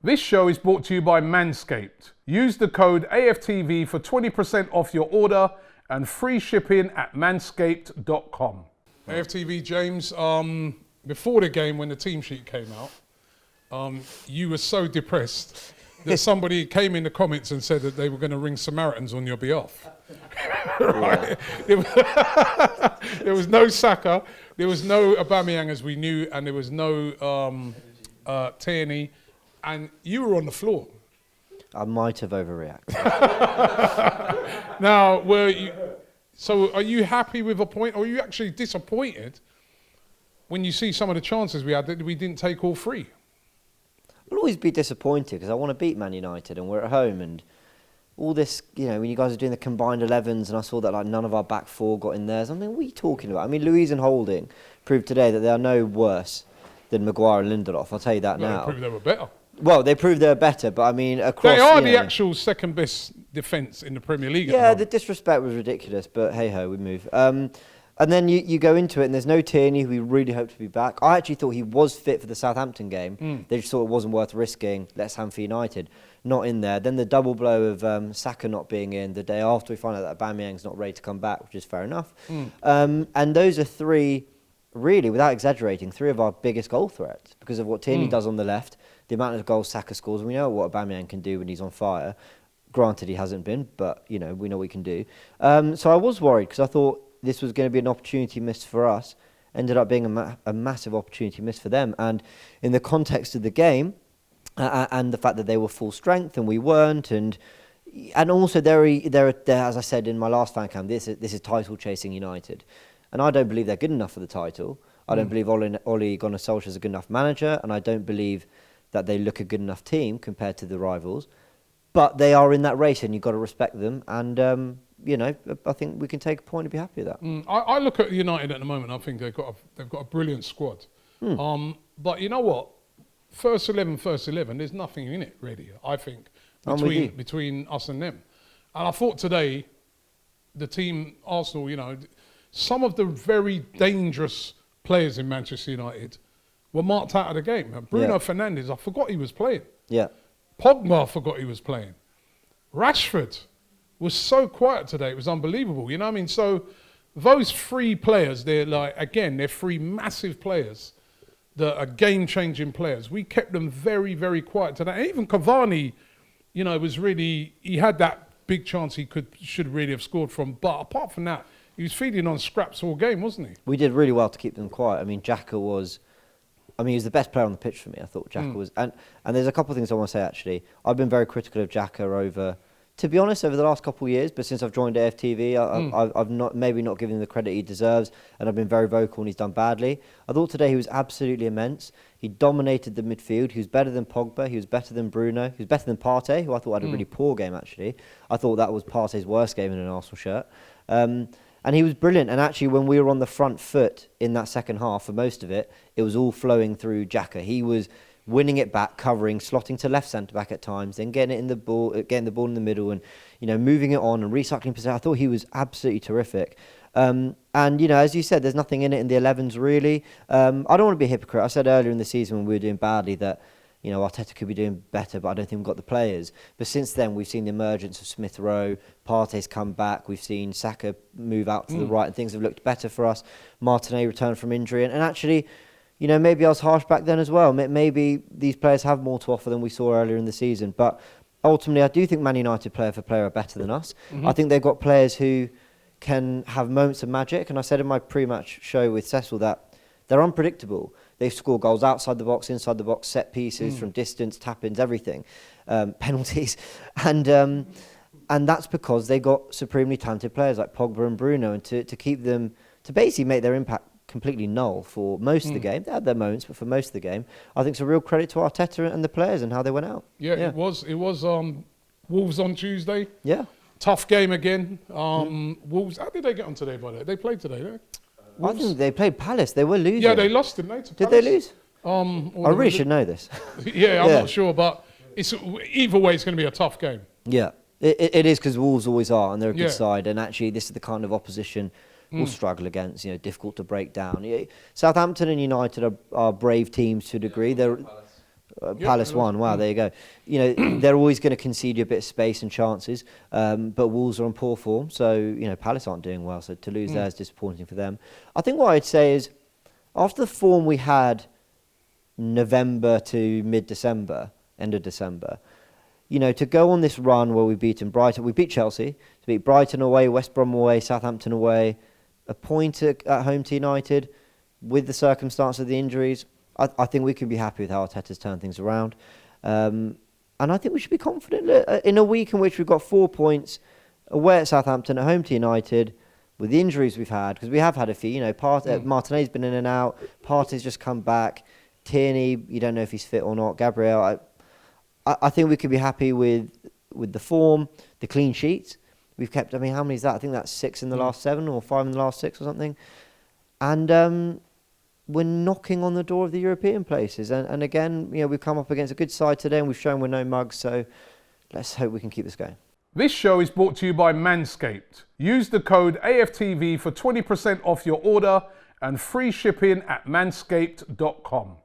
This show is brought to you by Manscaped. Use the code AFTV for 20% off your order and free shipping at manscaped.com. AFTV, James, before the game when the team sheet came out, you were so depressed that somebody came in the comments and said that they were going to ring Samaritans on your behalf. Right? There was no Saka, there was no Aubameyang as we knew, and there was no Tierney. And you were on the floor. I might have overreacted. Now, are you happy with a point, or are you actually disappointed when you see some of the chances we had that we didn't take all three? I'll always be disappointed because I want to beat Man United and we're at home and all this, when you guys are doing the combined 11s and I saw that like none of our back four got in theirs. I mean, what are you talking about? I mean, Luiz and Holding proved today that they are no worse than Maguire and Lindelof. I'll tell you that now. They proved they were better. Well, they proved they were better, but I mean, across... They are the actual second best defence in the Premier League. Yeah, the disrespect was ridiculous, but hey-ho, we move. And then you go into it and there's no Tierney, who we really hope to be back. I actually thought he was fit for the Southampton game. They just thought it wasn't worth risking. Let's have him for United. Not in there. Then the double blow of Saka not being in the day after we find out that Aubameyang's not ready to come back, which is fair enough. And those are three, really, without exaggerating, three of our biggest goal threats because of what Tierney does on the left, the amount of goals Saka scores, and we know what Aubameyang can do when he's on fire. Granted, he hasn't been, but, we know what he can do. So I was worried because I thought this was going to be an opportunity missed for us. Ended up being a massive opportunity missed for them. And in the context of the game, and the fact that they were full strength and we weren't, and also they're as I said in my last fan cam, this is title chasing United, and I don't believe they're good enough for the title. I don't believe Ole Gunnar Solskjaer is a good enough manager, and I don't believe that they look a good enough team compared to the rivals. But they are in that race, and you've got to respect them. And I think we can take a point and be happy with that. I look at United at the moment. I think they've got a brilliant squad. But you know what? First 11. There's nothing in it really. I think between us and them. And I thought today, the team Arsenal, some of the very dangerous players in Manchester United were marked out of the game. Bruno Fernandes, I forgot he was playing. Yeah. Pogba, I forgot he was playing. Rashford was so quiet today, it was unbelievable. You know what I mean? So those three players, they're three massive players that are game-changing players. We kept them very, very quiet today. And even Cavani, he had that big chance he should really have scored from. But apart from that, he was feeding on scraps all game, wasn't he? We did really well to keep them quiet. I mean, Xhaka he was the best player on the pitch for me. I thought Xhaka was... And there's a couple of things I want to say, actually. I've been very critical of Xhaka over the last couple of years, but since I've joined AFTV, I've not given him the credit he deserves, and I've been very vocal and he's done badly. I thought today he was absolutely immense. He dominated the midfield. He was better than Pogba. He was better than Bruno. He was better than Partey, who I thought had a really poor game, actually. I thought that was Partey's worst game in an Arsenal shirt. And he was brilliant. And actually, when we were on the front foot in that second half, for most of it, it was all flowing through Xhaka. He was winning it back, covering, slotting to left centre back at times, then getting the ball in the middle, and moving it on and recycling possession. I thought he was absolutely terrific. And as you said, there's nothing in it in the 11s really. I don't want to be a hypocrite. I said earlier in the season when we were doing badly that Arteta could be doing better, but I don't think we've got the players. But since then, we've seen the emergence of Smith Rowe, Partey's come back, we've seen Saka move out to the right, and things have looked better for us. Martinez returned from injury, and actually, maybe I was harsh back then as well. Maybe these players have more to offer than we saw earlier in the season. But ultimately, I do think Man United player for player are better than us. I think they've got players who can have moments of magic. And I said in my pre-match show with Cecil that they're unpredictable. They score goals outside the box, inside the box, set pieces, from distance, tap-ins, everything, penalties. And that's because they got supremely talented players like Pogba and Bruno. And to keep them, to basically make their impact completely null for most of the game. They had their moments, but for most of the game, I think it's a real credit to Arteta and the players and how they went out. Yeah. It was Wolves on Tuesday. Yeah. Tough game again. Wolves, how did they get on today, by the way? They played today, didn't they? I think they played Palace. They were losing. Yeah, they lost, didn't they? To Did Palace? they lose? I really should know this. Yeah, I'm not sure, but either way, it's going to be a tough game. Yeah, it is, because Wolves always are, and they're a good side. And actually, this is the kind of opposition we'll struggle against. Difficult to break down. Southampton and United are brave teams to a degree. Palace won. Wow, there you go. You know, they're always going to concede you a bit of space and chances, but Wolves are on poor form, so you know Palace aren't doing well. So to lose there is disappointing for them. I think what I'd say is, after the form we had November to mid-December, end of December, you know, to go on this run where we've beaten Brighton, we beat Chelsea, to beat Brighton away, West Brom away, Southampton away, a point at home to United, with the circumstance of the injuries. I think we can be happy with how Arteta's turned things around. And I think we should be confident in a week in which we've got 4 points away at Southampton, at home to United, with the injuries we've had, because we have had a few. You know, Martinez's been in and out, Partey's just come back, Tierney, you don't know if he's fit or not, Gabriel. I think we could be happy with the form, the clean sheets. We've kept, I mean, how many is that? I think that's 6 in the last 7 or 5 in the last 6 or something. And we're knocking on the door of the European places. And again, you know, we've come up against a good side today and we've shown we're no mugs. So let's hope we can keep this going. This show is brought to you by Manscaped. Use the code AFTV for 20% off your order and free shipping at manscaped.com.